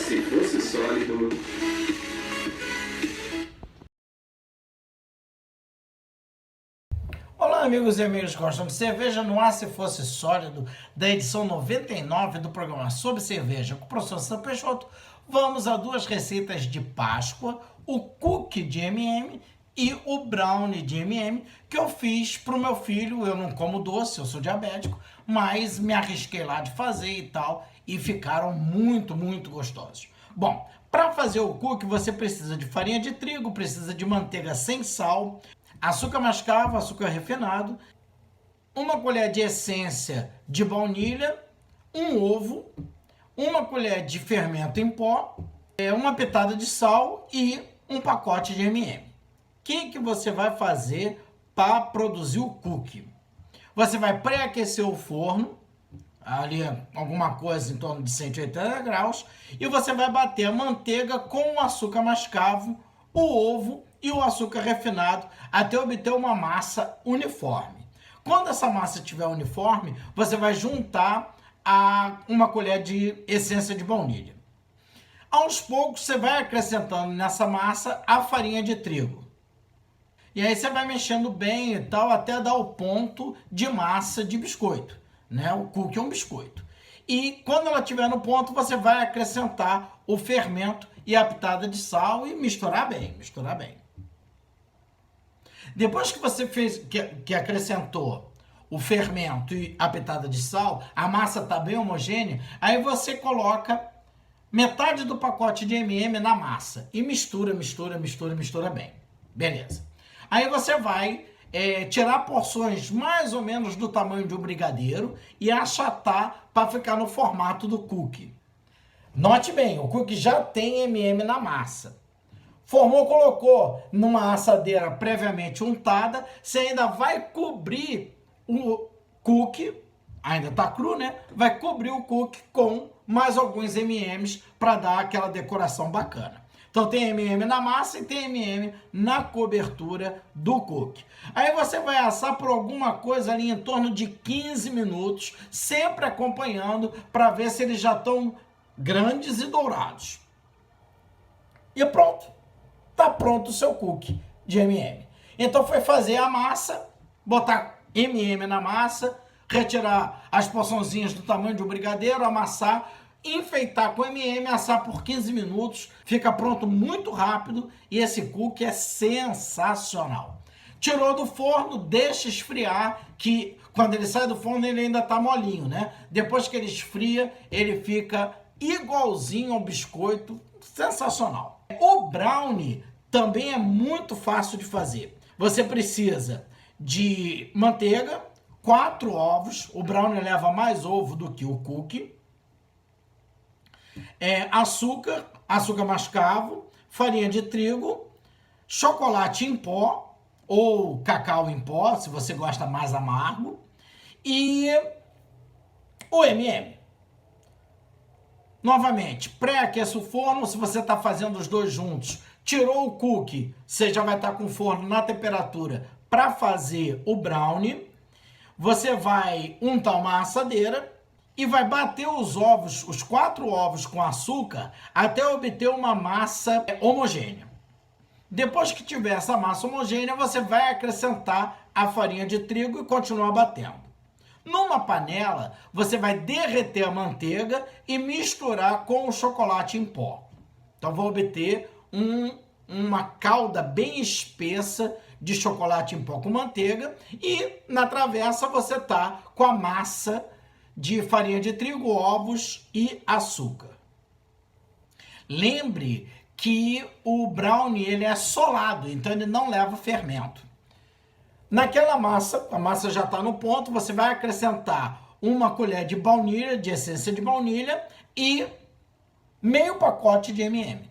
Se fosse sólido... Olá, amigos e amigas que gostam de cerveja, no ar se fosse sólido, da edição 99 do programa sobre cerveja com o professor Sam Peixoto. Vamos a duas receitas de Páscoa, o cookie de M&M e o brownie de M&M, que eu fiz para o meu filho. Eu não como doce, eu sou diabético, mas me arrisquei lá de fazer e tal, e ficaram muito, muito gostosos. Bom, para fazer o cookie você precisa de farinha de trigo, precisa de manteiga sem sal, açúcar mascavo, açúcar refinado, uma colher de essência de baunilha, um ovo, uma colher de fermento em pó, uma pitada de sal e um pacote de M&M. O que você vai fazer para produzir o cookie? Você vai pré-aquecer o forno, ali alguma coisa em torno de 180 graus, e você vai bater a manteiga com o açúcar mascavo, o ovo e o açúcar refinado até obter uma massa uniforme. Quando essa massa estiver uniforme, você vai juntar a uma colher de essência de baunilha. Aos poucos você vai acrescentando nessa massa a farinha de trigo. E aí você vai mexendo bem e tal até dar o ponto de massa de biscoito, né? O cookie é um biscoito. E quando ela estiver no ponto, você vai acrescentar o fermento e a pitada de sal e misturar bem, misturar bem. Depois que você que acrescentou o fermento e a pitada de sal, a massa está bem homogênea, aí você coloca metade do pacote de M&M na massa e mistura, mistura, mistura, mistura bem. Beleza. Aí você vai tirar porções mais ou menos do tamanho de um brigadeiro e achatar para ficar no formato do cookie. Note bem, o cookie já tem M&M na massa. Formou, colocou numa assadeira previamente untada, você ainda vai cobrir o cookie, ainda tá cru, né? Vai cobrir o cookie com mais alguns M&Ms para dar aquela decoração bacana. Então tem M&M na massa e tem M&M na cobertura do cookie. Aí você vai assar por alguma coisa ali em torno de 15 minutos, sempre acompanhando para ver se eles já estão grandes e dourados. E pronto. Tá pronto o seu cookie de M&M. Então foi fazer a massa, botar M&M na massa, retirar as porçãozinhas do tamanho de um brigadeiro, amassar, enfeitar com M&M, assar por 15 minutos, fica pronto muito rápido e esse cookie é sensacional. Tirou do forno, deixa esfriar, que quando ele sai do forno ele ainda tá molinho, né? Depois que ele esfria, ele fica igualzinho ao biscoito, sensacional. O brownie também é muito fácil de fazer. Você precisa de manteiga, 4 ovos, o brownie leva mais ovo do que o cookie, açúcar, açúcar mascavo, farinha de trigo, chocolate em pó ou cacau em pó, se você gosta mais amargo, e o M&M. Novamente, pré-aqueça o forno, se você está fazendo os dois juntos, tirou o cookie, você já vai estar com o forno na temperatura para fazer o brownie. Você vai untar uma assadeira e vai bater os ovos, os 4 ovos com açúcar, até obter uma massa homogênea. Depois que tiver essa massa homogênea, você vai acrescentar a farinha de trigo e continuar batendo. Numa panela, você vai derreter a manteiga e misturar com o chocolate em pó. Então, vou obter uma calda bem espessa de chocolate em pó com manteiga e na travessa você tá com a massa de farinha de trigo, ovos e açúcar. Lembre que o brownie ele é solado, então ele não leva fermento. Naquela massa, a massa já está no ponto, você vai acrescentar uma colher de baunilha, de essência de baunilha e meio pacote de M&M.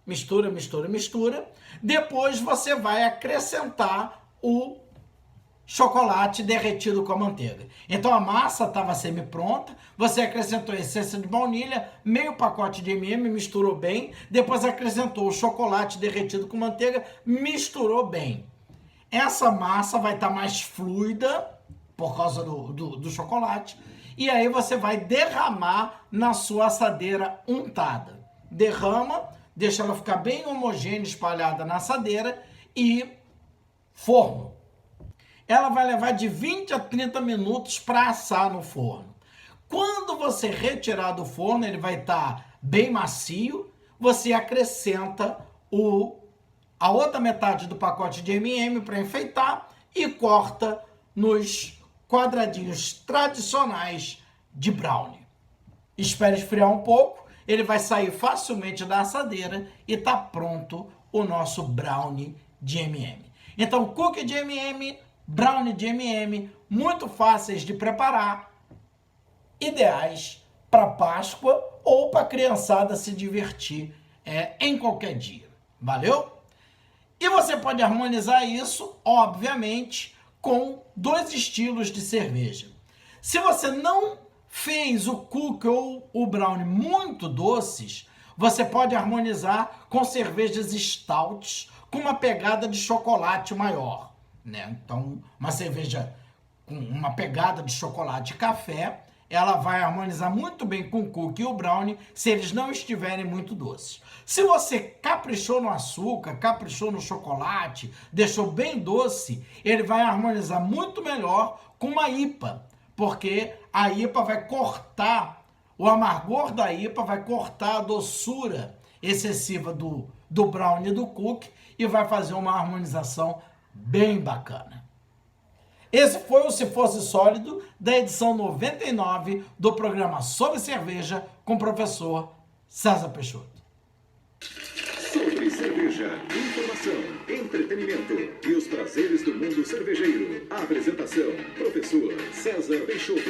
Mistura, mistura, mistura. Depois você vai acrescentar o chocolate derretido com a manteiga. Então a massa estava semi-pronta, você acrescentou a essência de baunilha, meio pacote de M&M, misturou bem, depois acrescentou o chocolate derretido com manteiga, misturou bem. Essa massa vai estar mais fluida por causa do chocolate. E aí você vai derramar na sua assadeira untada. derrama, deixa ela ficar bem homogênea, espalhada na assadeira e forno. Ela vai levar de 20 a 30 minutos para assar no forno. Quando você retirar do forno, ele vai estar bem macio, você acrescenta a outra metade do pacote de M&M para enfeitar e corta nos quadradinhos tradicionais de brownie. Espere esfriar um pouco, ele vai sair facilmente da assadeira e está pronto o nosso brownie de M&M. Então, cookie de M&M, brownie de M&M, muito fáceis de preparar, ideais para Páscoa ou para a criançada se divertir em qualquer dia. Valeu? E você pode harmonizar isso, obviamente, com 2 estilos de cerveja. Se você não fez o cookie ou o brownie muito doces, você pode harmonizar com cervejas stouts com uma pegada de chocolate maior, né? Então, uma cerveja com uma pegada de chocolate e café, ela vai harmonizar muito bem com o cookie e o brownie se eles não estiverem muito doces. Se você caprichou no açúcar, caprichou no chocolate, deixou bem doce, ele vai harmonizar muito melhor com uma IPA, porque a IPA vai cortar, o amargor da IPA vai cortar a doçura excessiva do brownie e do cookie e vai fazer uma harmonização bem bacana. Esse foi o Se Fosse Sólido, da edição 99 do programa Sobre Cerveja, com o professor César Peixoto. Sobre cerveja, informação, entretenimento e os prazeres do mundo cervejeiro. A apresentação, professor César Peixoto.